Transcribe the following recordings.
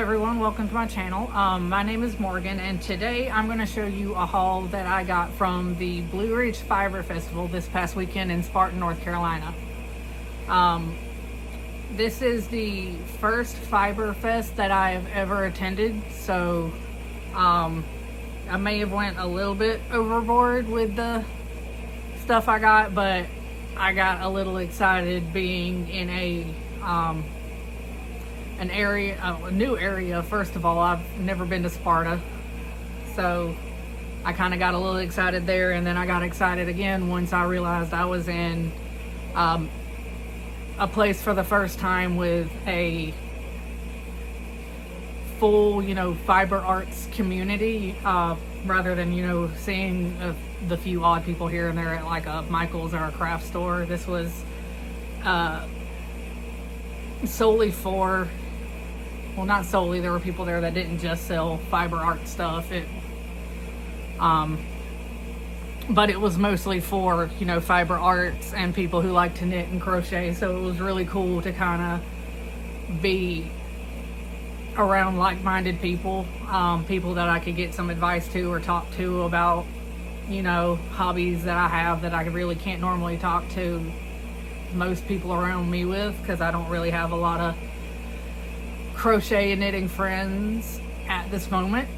everyone, welcome to my channel. My name is Morgan, and today I'm going to show you a haul that I got from the Blue Ridge Fiber Festival this past weekend in Spartan, North Carolina. This is the first Fiber Fest that I have ever attended, so I may have went a little bit overboard with the stuff I got, but I got a little excited being in a new area. First of all, I've never been to Sparta, so I kind of got a little excited there, and then I got excited again once I realized I was in a place for the first time with a full, fiber arts community, rather than, seeing the few odd people here and there at like a Michael's or a craft store. This was solely for, well, not solely, there were people there that didn't just sell fiber art stuff. But it was mostly for, fiber arts and people who like to knit and crochet. So it was really cool to kind of be around like-minded people, people that I could get some advice to or talk to about, hobbies that I have that I really can't normally talk to most people around me with, because I don't really have a lot of crochet and knitting friends at this moment.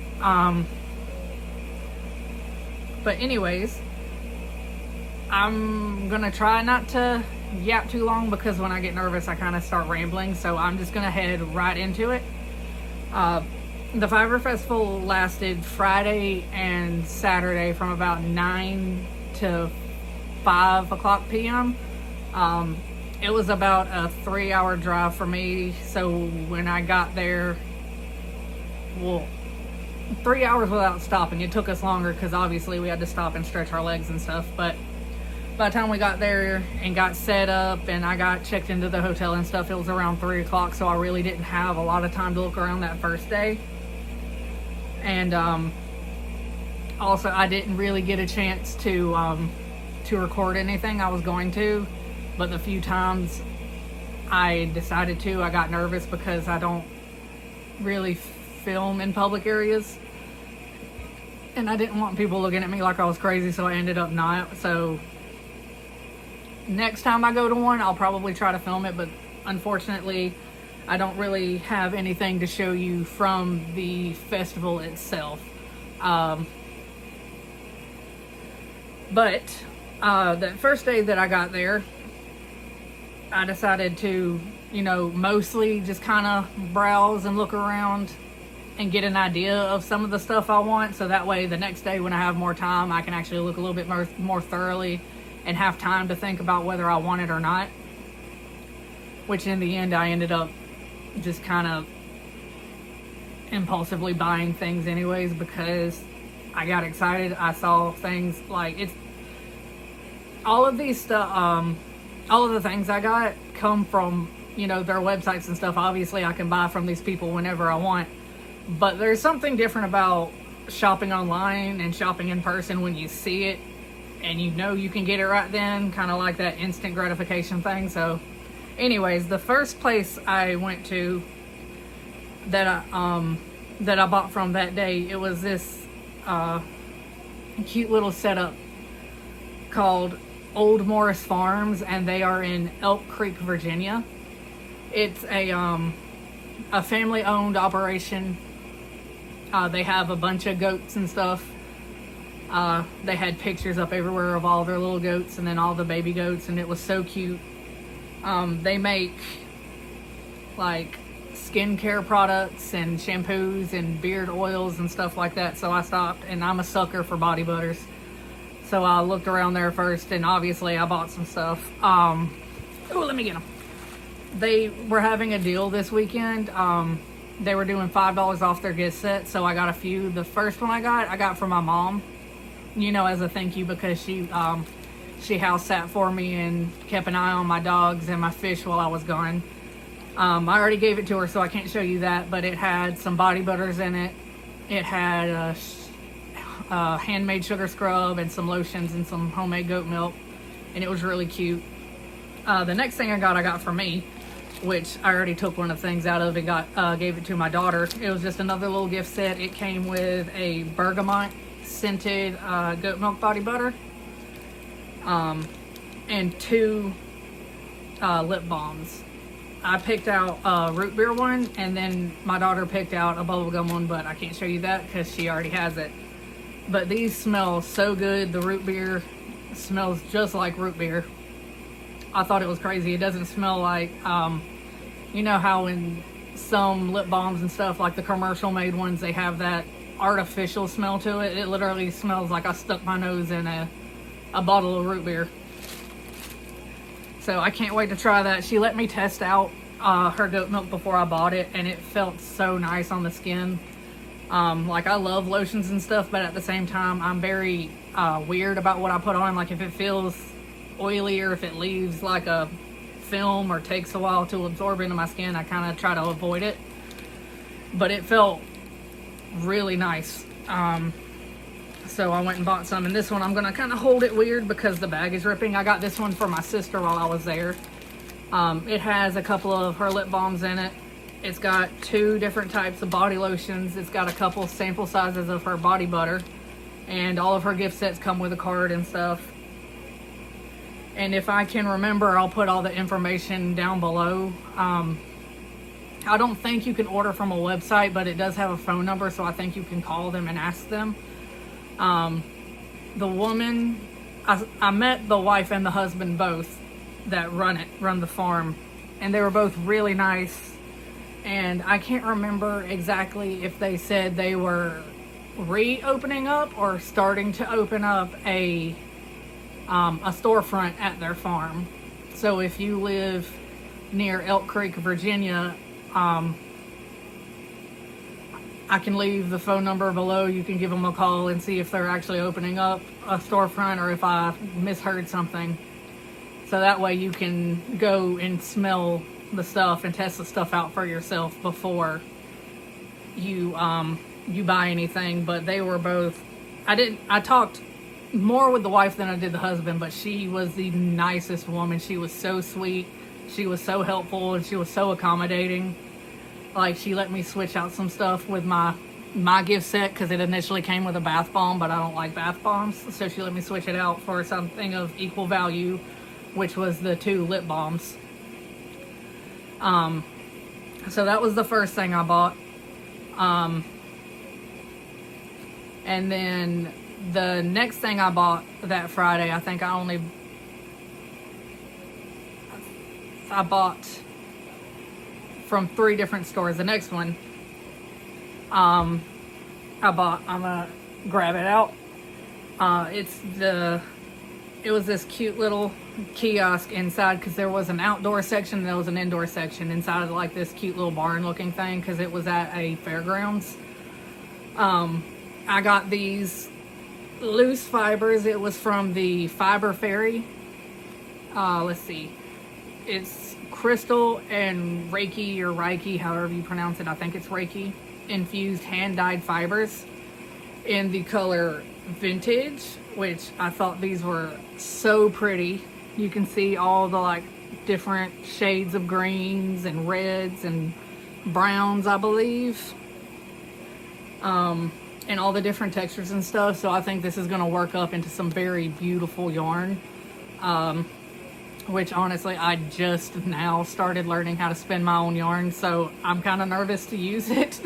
But anyways, I'm gonna try not to yap too long, because when I get nervous I kind of start rambling, so I'm just gonna head right into it. The Fiber Festival lasted Friday and Saturday from about 9 to 5 o'clock p.m. It was about a 3-hour drive for me, so when I got there, well, 3 hours without stopping. It took us longer because obviously we had to stop and stretch our legs and stuff, but by the time we got there and got set up and I got checked into the hotel and stuff, it was around 3 o'clock, so I really didn't have a lot of time to look around that first day. And also I didn't really get a chance to record anything. I was going to, but the few times I decided to, I got nervous because I don't really film in public areas, and I didn't want people looking at me like I was crazy, so I ended up not. So next time I go to one, I'll probably try to film it, but unfortunately I don't really have anything to show you from the festival itself. But that first day that I got there, I decided to, mostly just kind of browse and look around and get an idea of some of the stuff I want, so that way the next day when I have more time, I can actually look a little bit more thoroughly and have time to think about whether I want it or not. Which in the end, I ended up just kind of impulsively buying things anyways, because I got excited. I saw things like all of these stuff, all of the things I got come from, their websites and stuff. Obviously I can buy from these people whenever I want, but there's something different about shopping online and shopping in person when you see it and you can get it right then, kind of like that instant gratification thing. So anyways, the first place I went to that I bought from that day, it was this cute little setup called Old Morris Farms, and they are in Elk Creek, Virginia. It's a family-owned operation. They have a bunch of goats and stuff. They had pictures up everywhere of all their little goats and then all the baby goats, and it was so cute. They make like skincare products and shampoos and beard oils and stuff like that, so I stopped, and I'm a sucker for body butters. So I looked around there first, and obviously I bought some stuff. Oh, let me get them. They were having a deal this weekend. They were doing $5 off their gift set, so I got a few. The first one I got from my mom, as a thank you, because she house sat for me and kept an eye on my dogs and my fish while I was gone. I already gave it to her, so I can't show you that, but it had some body butters in it. It had handmade sugar scrub and some lotions and some homemade goat milk, and it was really cute. The next thing I got for me which I already took one of the things out of and gave it to my daughter. It was just another little gift set. It came with a bergamot scented goat milk body butter, and 2 lip balms. I picked out a root beer one, and then my daughter picked out a bubblegum one, but I can't show you that because she already has it. But these smell so good. The root beer smells just like root beer. I thought it was crazy. It doesn't smell like, you know how in some lip balms and stuff, like the commercial made ones, they have that artificial smell to it. It literally smells like I stuck my nose in a bottle of root beer. So I can't wait to try that. She let me test out her goat milk before I bought it, and it felt so nice on the skin. Like, I love lotions and stuff, but at the same time, I'm very weird about what I put on. Like, if it feels oily or if it leaves like a film or takes a while to absorb into my skin, I kind of try to avoid it. But it felt really nice. So I went and bought some, and this one I'm gonna kind of hold it weird because the bag is ripping. I got this one for my sister while I was there. It has a couple of her lip balms in it. It's got 2 different types of body lotions. It's got a couple sample sizes of her body butter, and all of her gift sets come with a card and stuff. And if I can remember, I'll put all the information down below. I don't think you can order from a website, but it does have a phone number, so I think you can call them and ask them. The woman, I met the wife and the husband both that run the farm, and they were both really nice. And I can't remember exactly if they said they were reopening up or starting to open up a storefront at their farm. So if you live near Elk Creek, Virginia, I can leave the phone number below. You can give them a call and see if they're actually opening up a storefront or if I misheard something. So that way you can go and smell the stuff and test the stuff out for yourself before you buy anything. But they were both, I talked more with the wife than I did the husband, but she was the nicest woman. She was so sweet. She was so helpful, and she was so accommodating. Like, she let me switch out some stuff with my gift set because it initially came with a bath bomb, but I don't like bath bombs. So she let me switch it out for something of equal value, which was the 2 lip balms. So that was the first thing I bought. And then the next thing I bought that Friday, I think I bought from 3 different stores. The next one, I'm gonna grab it out. It was this cute little kiosk inside, because there was an outdoor section and there was an indoor section inside of like this cute little barn looking thing, because it was at a fairgrounds. I got these loose fibers. It was from the Fiber Fairy. Let's see. It's crystal and Reiki, however you pronounce it. I think it's Reiki. Infused hand-dyed fibers in the color Vintage, which I thought these were so pretty. You can see all the like different shades of greens and reds and browns, I believe. And all the different textures and stuff. So I think this is going to work up into some very beautiful yarn. Which honestly, I just now started learning how to spin my own yarn, so I'm kind of nervous to use it.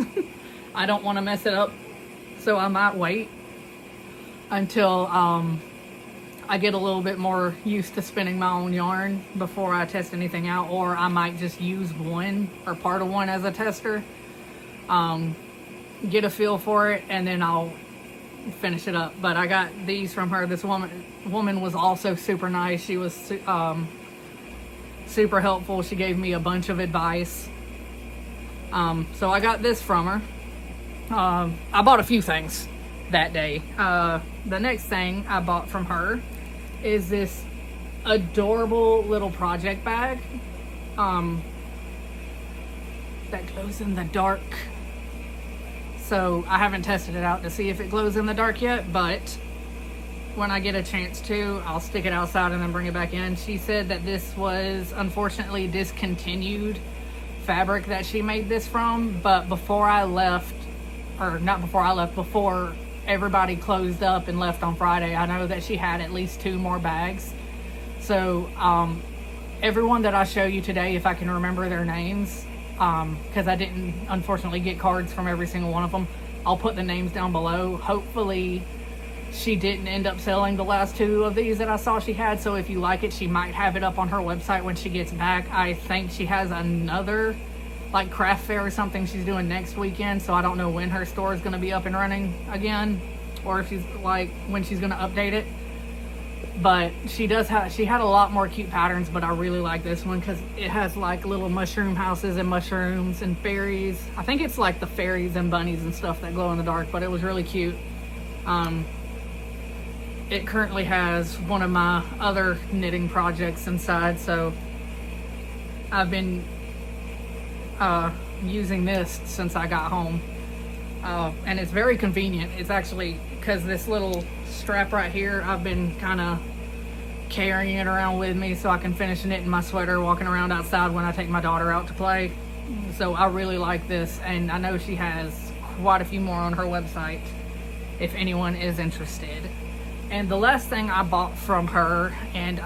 I don't want to mess it up, so I might wait until I get a little bit more used to spinning my own yarn before I test anything out, or I might just use one or part of one as a tester, get a feel for it, and then I'll finish it up. But I got these from her. This woman was also super nice. She was super helpful. She gave me a bunch of advice. So I got this from her. I bought a few things that day. The next thing I bought from her is this adorable little project bag that glows in the dark. So I haven't tested it out to see if it glows in the dark yet, but when I get a chance to, I'll stick it outside and then bring it back in. She said that this was unfortunately discontinued fabric that she made this from, but before I left, or not before I left, before everybody closed up and left on Friday, I know that she had at least 2 more bags. So everyone that I show you today, if I can remember their names, because I didn't unfortunately get cards from every single one of them, I'll put the names down below. Hopefully she didn't end up selling the last 2 of these that I saw she had, so if you like it, she might have it up on her website when she gets back. I think she has another like craft fair or something she's doing next weekend, so I don't know when her store is going to be up and running again, or if she's like when she's going to update it. But she had a lot more cute patterns, but I really like this one because it has like little mushroom houses and mushrooms and fairies. I think it's like the fairies and bunnies and stuff that glow in the dark, but it was really cute. It currently has one of my other knitting projects inside, so I've been using this since I got home. And it's very convenient. It's actually, because this little strap right here, I've been kind of carrying it around with me so I can finish knitting my sweater walking around outside when I take my daughter out to play. So I really like this, and I know she has quite a few more on her website if anyone is interested. And the last thing I bought from her, and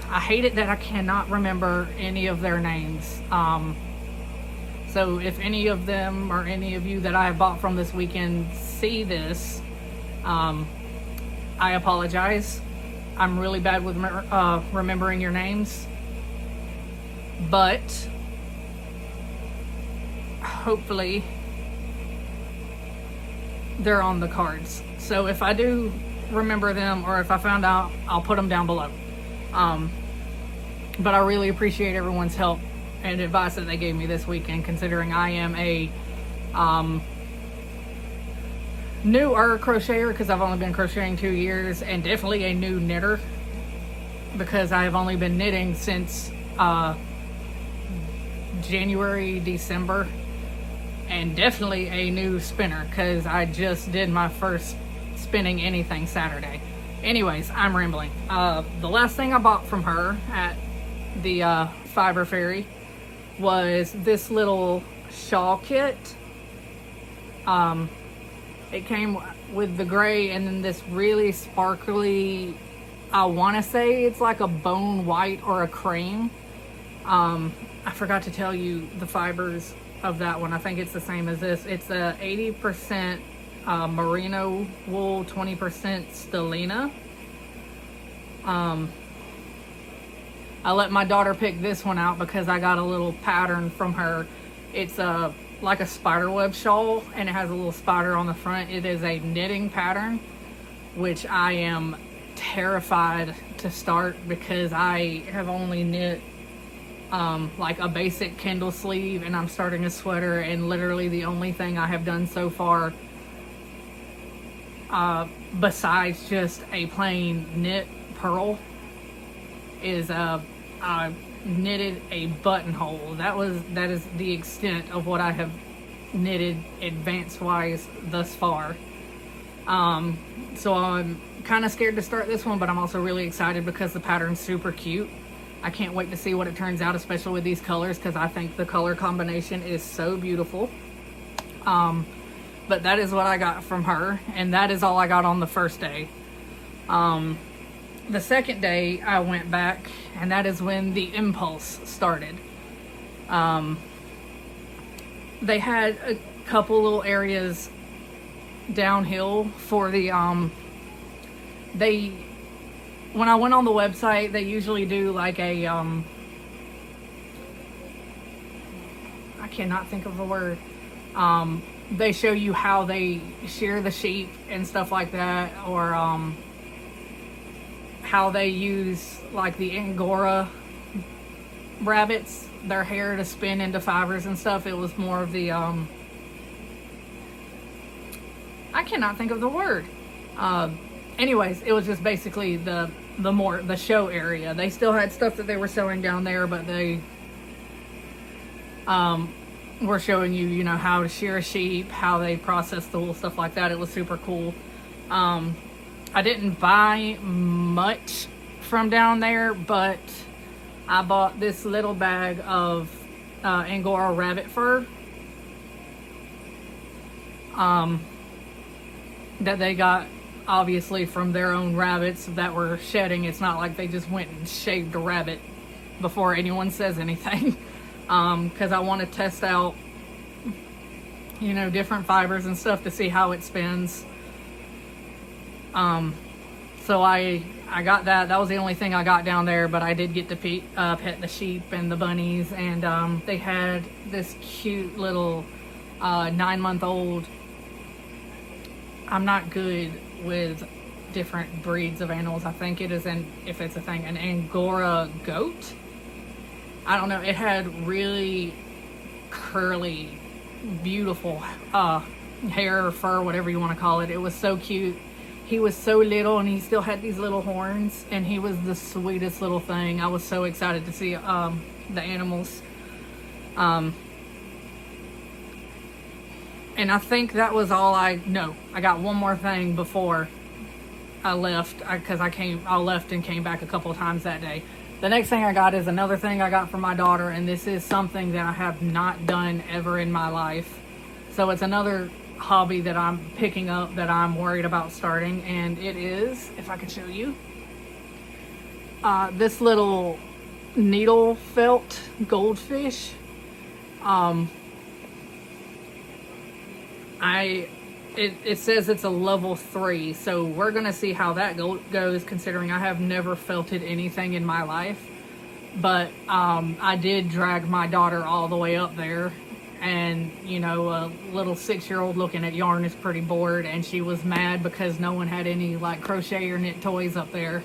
I hate it that I cannot remember any of their names. So if any of them or any of you that I have bought from this weekend see this, I apologize. I'm really bad with remembering your names. But hopefully they're on the cards. So if I do remember them, or if I found out, I'll put them down below. But I really appreciate everyone's help and advice that they gave me this weekend, considering I am a newer crocheter, because I've only been crocheting 2 years, and definitely a new knitter because I have only been knitting since January, December, and definitely a new spinner because I just did my first spinning anything Saturday. Anyways, I'm rambling. The last thing I bought from her at the Fiber Fairy was this little shawl kit. It came with the gray and then this really sparkly, I want to say it's like a bone white or a cream. I forgot to tell you the fibers of that one. I think it's the same as this. It's a 80% merino wool, 20% stellina. I let my daughter pick this one out because I got a little pattern from her. It's like a spider web shawl, and it has a little spider on the front. It is a knitting pattern, which I am terrified to start because I have only knit like a basic Kindle sleeve, and I'm starting a sweater, and literally the only thing I have done so far besides just a plain knit purl is I knitted a buttonhole. That is the extent of what I have knitted advanced wise thus far. So I'm kind of scared to start this one, but I'm also really excited because the pattern's super cute. I can't wait to see what it turns out, especially with these colors, because I think the color combination is so beautiful. But that is what I got from her, and that is all I got on the first day. The second day I went back, and that is when the impulse started. They had a couple little areas downhill for the when I went on the website, they usually do like a I cannot think of the word. They show you how they shear the sheep and stuff like that, or how they use like the Angora rabbits, their hair to spin into fibers and stuff. It was more of the I cannot think of the word. Anyways, it was just basically the show area. They still had stuff that they were selling down there, but they were showing you, how to shear a sheep, how they process the wool, stuff like that. It was super cool. I didn't buy much from down there, but I bought this little bag of Angora rabbit fur that they got obviously from their own rabbits that were shedding. It's not like they just went and shaved a rabbit before anyone says anything. Because I want to test out, you know, different fibers and stuff to see how it spins. So I got that. That was the only thing I got down there, but I did get to pet the sheep and the bunnies, and they had this cute little 9-month-old. I'm not good with different breeds of animals. I think it is if it's a thing, an Angora goat. I don't know. It had really curly, beautiful hair or fur, whatever you want to call it. It was so cute. He was so little, and he still had these little horns, and he was the sweetest little thing. I was so excited to see the animals. And I think that was all I got one more thing before I left, because I left and came back a couple of times that day. The next thing I got is another thing I got for my daughter, and this is something that I have not done ever in my life. So it's another hobby that I'm picking up that I'm worried about starting, and it is, if I could show you, this little needle felt goldfish. It says it's a level 3, so we're gonna see how that goes, considering I have never felted anything in my life. But I did drag my daughter all the way up there, and you know, a little 6-year-old looking at yarn is pretty bored, and she was mad because no one had any like crochet or knit toys up there.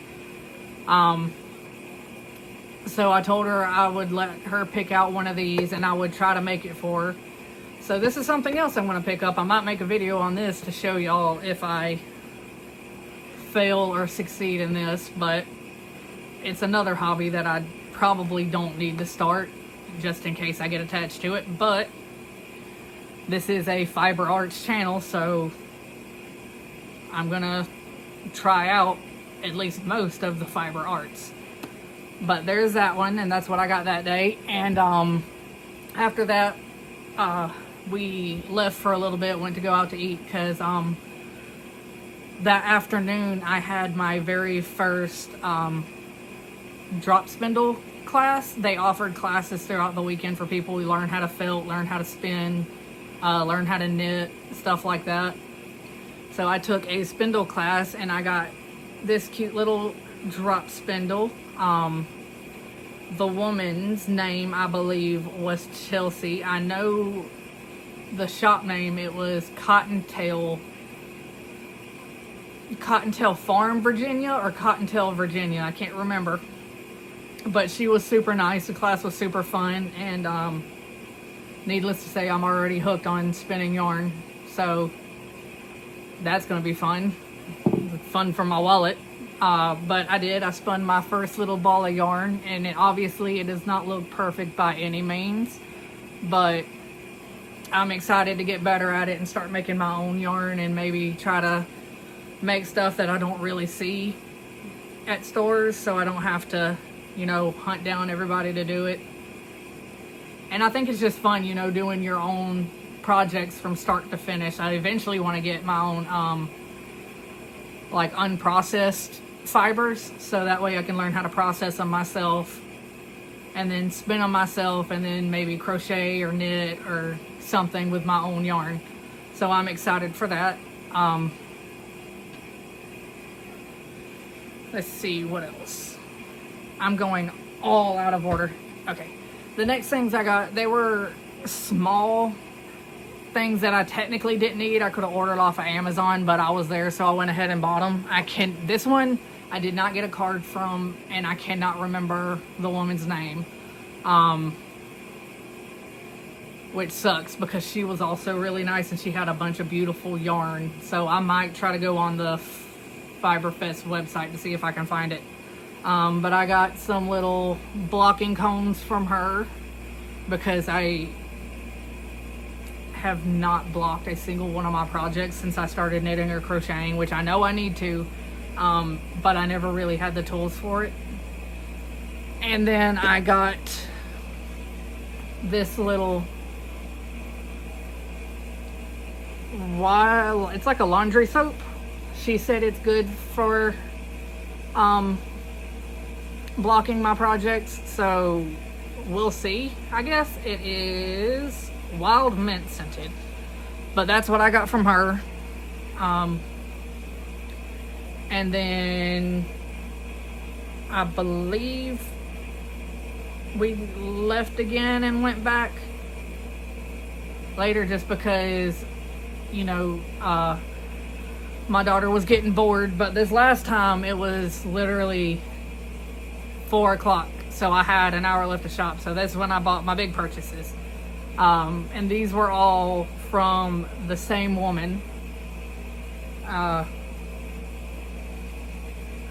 So I told her I would let her pick out one of these, and I would try to make it for her. So this is something else I'm going to pick up. I might make a video on this to show y'all if I fail or succeed in this, but it's another hobby that I probably don't need to start just in case I get attached to it. But this is a fiber arts channel, so I'm going to try out at least most of the fiber arts. But there's that one, and that's what I got that day. And after that, we left for a little bit, went to go out to eat, because that afternoon I had my very first drop spindle class. They offered classes throughout the weekend for people who learn how to felt, learn how to spin, learn how to knit, stuff like that. So I took a spindle class, and I got this cute little drop spindle. The woman's name, I believe, was Chelsea. I know the shop name, it was Cottontail Farm, Virginia, or Cottontail, Virginia. I can't remember. But she was super nice. The class was super fun, and needless to say, I'm already hooked on spinning yarn. So that's going to be fun. Fun for my wallet. But I spun my first little ball of yarn, and obviously it does not look perfect by any means, but I'm excited to get better at it and start making my own yarn, and maybe try to make stuff that I don't really see at stores, so I don't have to, you know, hunt down everybody to do it. And I think it's just fun, you know, doing your own projects from start to finish. I eventually want to get my own like unprocessed fibers, so that way I can learn how to process them myself and then spin them myself, and then maybe crochet or knit or something with my own yarn. So I'm excited for that. Let's see what else. I'm going all out of order. Okay, the next things I got, they were small things that I technically didn't need. I could have ordered off of Amazon, but I was there, so I went ahead and bought them. This one I did not get a card from, and I cannot remember the woman's name, which sucks because she was also really nice, and she had a bunch of beautiful yarn. So I might try to go on the Fiberfest website to see if I can find it. But I got some little blocking cones from her because I have not blocked a single one of my projects since I started knitting or crocheting, which I know I need to, but I never really had the tools for it. And then I got this little, while it's like a laundry soap. She said it's good for blocking my projects, so we'll see. I guess it is wild mint scented, but that's what I got from her. And then I believe we left again and went back later just because, you know, my daughter was getting bored. But this last time it was literally 4 o'clock, so I had an hour left to shop. So that's when I bought my big purchases. And these were all from the same woman.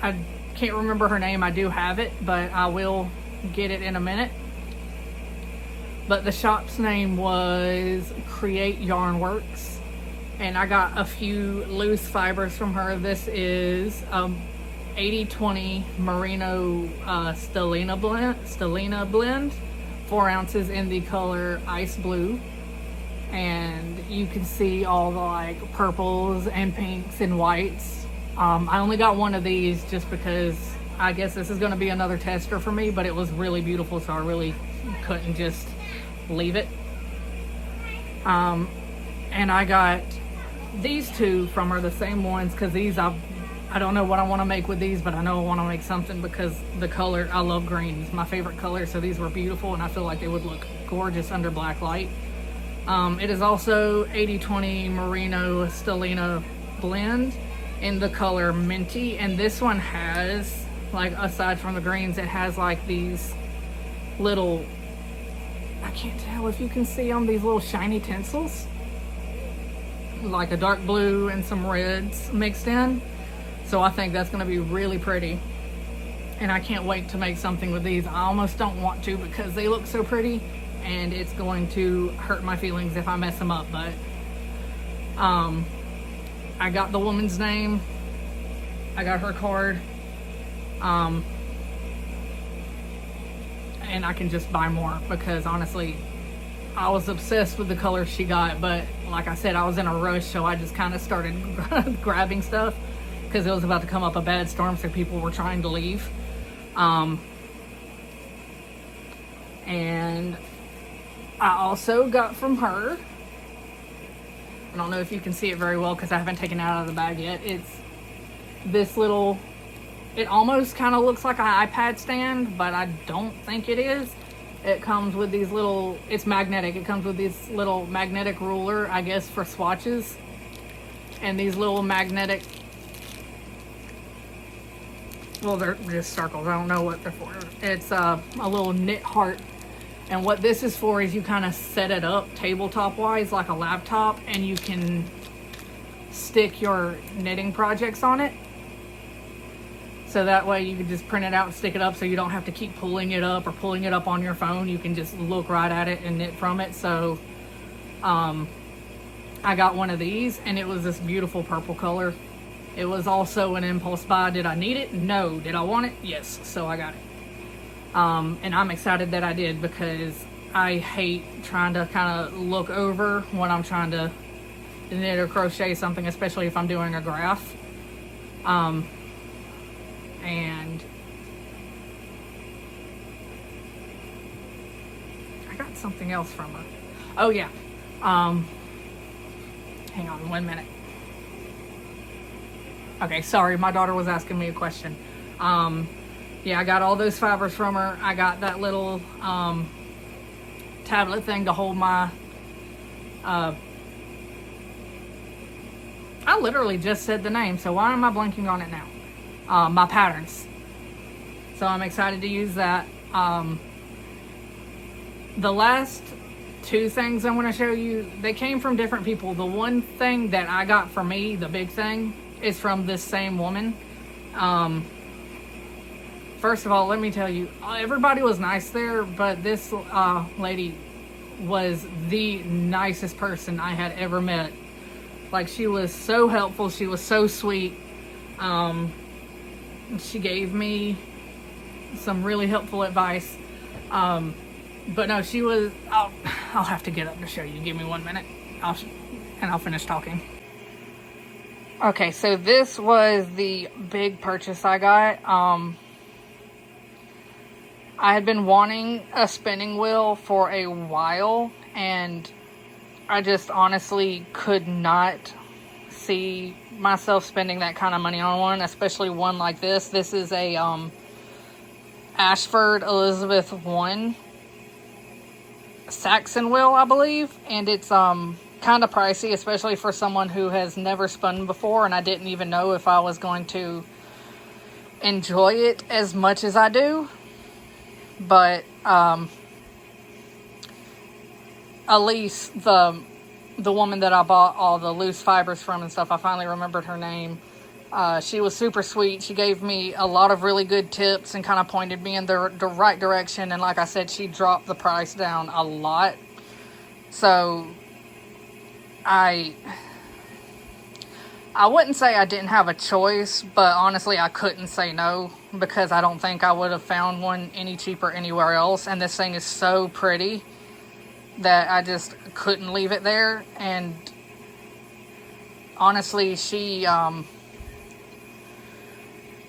I can't remember her name. I do have it, but I will get it in a minute. But the shop's name was Create Yarn Works, and I got a few loose fibers from her. This is 80/20 merino stellina blend, 4 ounces, in the color ice blue. And you can see all the like purples and pinks and whites. I only got one of these just because I guess this is going to be another tester for me, but it was really beautiful, so I really couldn't just leave it. And I got these two from her, the same ones, because these I don't know what I want to make with these, but I know I want to make something because the color, I love green. It's my favorite color, so these were beautiful, and I feel like they would look gorgeous under black light. It is also 80/20 merino stellina blend in the color minty, and this one has, like, aside from the greens, it has like these little, I can't tell if you can see them, these little shiny tinsels, like a dark blue and some reds mixed in. So I think that's going to be really pretty, and I can't wait to make something with these. I almost don't want to because they look so pretty, and it's going to hurt my feelings if I mess them up. But I got the woman's name, I got her card, and I can just buy more because honestly I was obsessed with the color she got. But like I said, I was in a rush, so I just kind of started grabbing stuff because it was about to come up a bad storm, so people were trying to leave. And I also got from her, I don't know if you can see it very well because I haven't taken it out of the bag yet, it's this little, it almost kind of looks like an iPad stand, but I don't think it is. It comes with these little, it's magnetic, it comes with this little magnetic ruler, I guess for swatches, and these little magnetic, well, they're just circles, I don't know what they're for. It's a little knit heart. And what this is for is you kind of set it up tabletop wise like a laptop, and you can stick your knitting projects on it. So that way you can just print it out and stick it up, so you don't have to keep pulling it up or pulling it up on your phone. You can just look right at it and knit from it. So I got one of these, and it was this beautiful purple color. It was also an impulse buy. Did I need it? No. Did I want it? Yes. So I got it. And I'm excited that I did because I hate trying to kind of look over when I'm trying to knit or crochet something, especially if I'm doing a graph. And I got something else from her. Oh yeah. Hang on 1 minute. Okay, sorry, my daughter was asking me a question. Yeah, I got all those fibers from her. I got that little tablet thing to hold my I literally just said the name, so why am I blanking on it now? My patterns. So I'm excited to use that. The last two things I want to show you, they came from different people. The one thing that I got for me, the big thing, is from this same woman. First of all, let me tell you, everybody was nice there, but this lady was the nicest person I had ever met. Like, she was so helpful. She was so sweet. She gave me some really helpful advice. But no, she was. I'll have to get up to show you. Give me 1 minute. I'll finish talking. Okay, so this was the big purchase I got. I had been wanting a spinning wheel for a while, and I just honestly could not see myself spending that kind of money on one, especially one like this. This is a Ashford Elizabeth I Saxon wheel, I believe, and it's kind of pricey, especially for someone who has never spun before, and I didn't even know if I was going to enjoy it as much as I do. But Elise, the woman that I bought all the loose fibers from and stuff, I finally remembered her name. She was super sweet. She gave me a lot of really good tips and kind of pointed me in the right direction. And like I said, she dropped the price down a lot. So I wouldn't say I didn't have a choice, but honestly, I couldn't say no, because I don't think I would have found one any cheaper anywhere else. And this thing is so pretty that I just couldn't leave it there. And honestly, she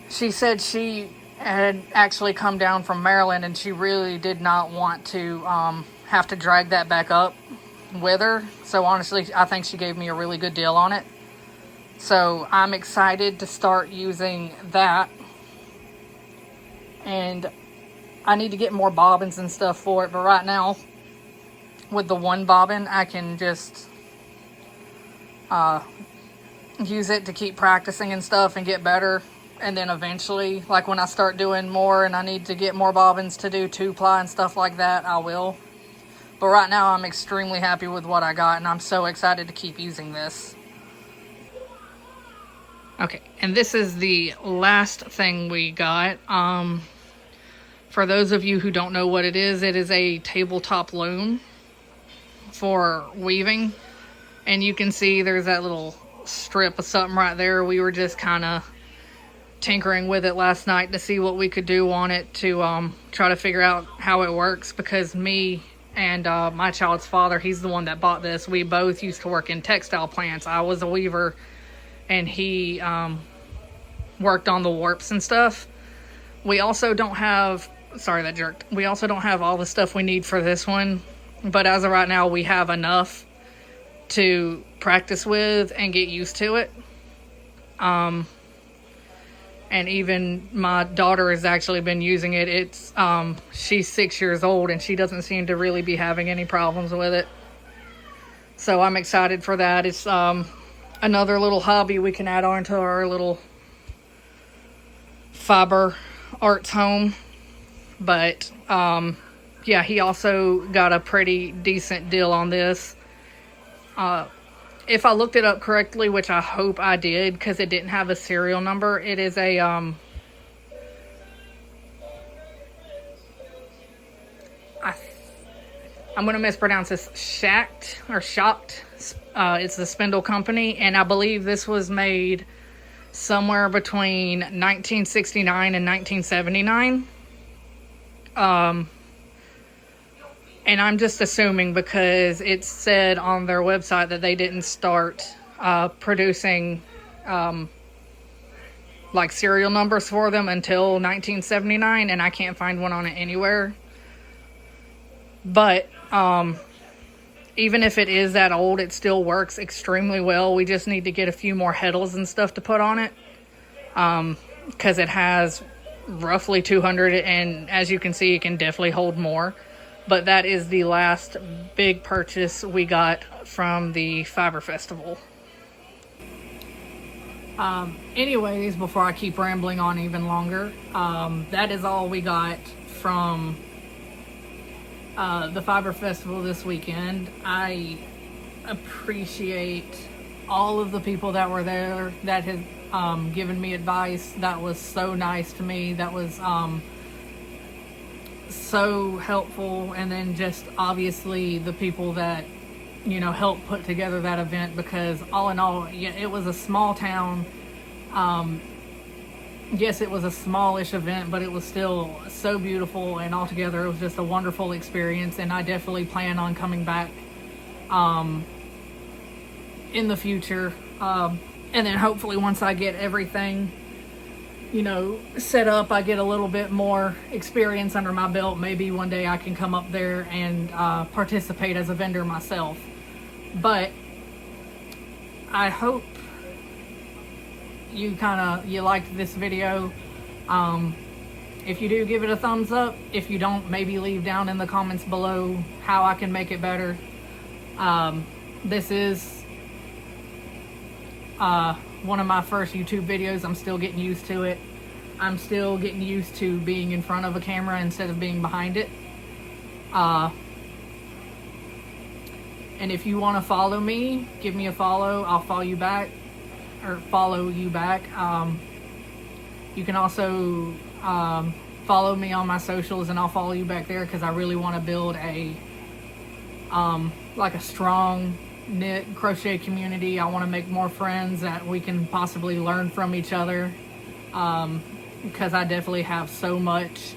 said she had actually come down from Maryland, and she really did not want to have to drag that back up with her. So honestly, I think she gave me a really good deal on it. So I'm excited to start using that. And I need to get more bobbins and stuff for it. But right now, with the one bobbin, I can just use it to keep practicing and stuff and get better. And then eventually, like when I start doing more and I need to get more bobbins to do 2-ply and stuff like that, I will. But right now, I'm extremely happy with what I got, and I'm so excited to keep using this. Okay, and this is the last thing we got. For those of you who don't know what it is a tabletop loom for weaving. And you can see there's that little strip of something right there. We were just kind of tinkering with it last night to see what we could do on it to try to figure out how it works, because me and my child's father, he's the one that bought this. We both used to work in textile plants. I was a weaver, and he worked on the warps and stuff. We also don't have, sorry that jerked, we also don't have all the stuff we need for this one, but as of right now, we have enough to practice with and get used to it. And even my daughter has actually been using it. It's she's 6 years old, and she doesn't seem to really be having any problems with it. So I'm excited for that. It's another little hobby we can add on to our little fiber arts home. But yeah, he also got a pretty decent deal on this. If I looked it up correctly, which I hope I did, because it didn't have a serial number, it is a I'm going to mispronounce this, Shocked. It's the Spindle Company, and I believe this was made somewhere between 1969 and 1979. And I'm just assuming, because it said on their website that they didn't start producing like serial numbers for them until 1979, and I can't find one on it anywhere. But even if it is that old, it still works extremely well. We just need to get a few more heddles and stuff to put on it, because it has roughly 200, and as you can see, it can definitely hold more. But that is the last big purchase we got from the Fiber Festival. Anyways, before I keep rambling on even longer, that is all we got from the Fiber Festival this weekend. I appreciate all of the people that were there that have given me advice. That was so nice to me. That was so helpful. And then just obviously the people that, you know, helped put together that event, because all in all, yeah, it was a small town. yes, it was a smallish event, but it was still so beautiful, and altogether it was just a wonderful experience. And I definitely plan on coming back in the future, and then hopefully once I get everything, set up, I get a little bit more experience under my belt. Maybe one day I can come up there and participate as a vendor myself. But I hope you liked this video. If you do, give it a thumbs up. If you don't, maybe leave down in the comments below how I can make it better. This is one of my first YouTube videos. I'm still getting used to it. I'm still getting used to being in front of a camera instead of being behind it. And if you want to follow me, give me a follow. I'll follow you back. You can also follow me on my socials, and I'll follow you back there, because I really want to build a like a strong knit crochet community. I want to make more friends that we can possibly learn from each other, because I definitely have so much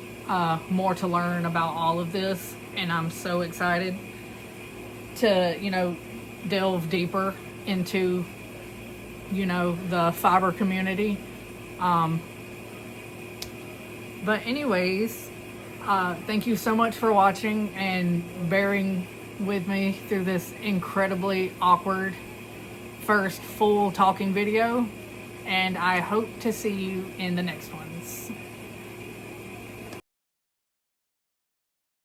more to learn about all of this, and I'm so excited to delve deeper into the fiber community. But anyways, thank you so much for watching and bearing with me through this incredibly awkward first full talking video, and I hope to see you in the next ones.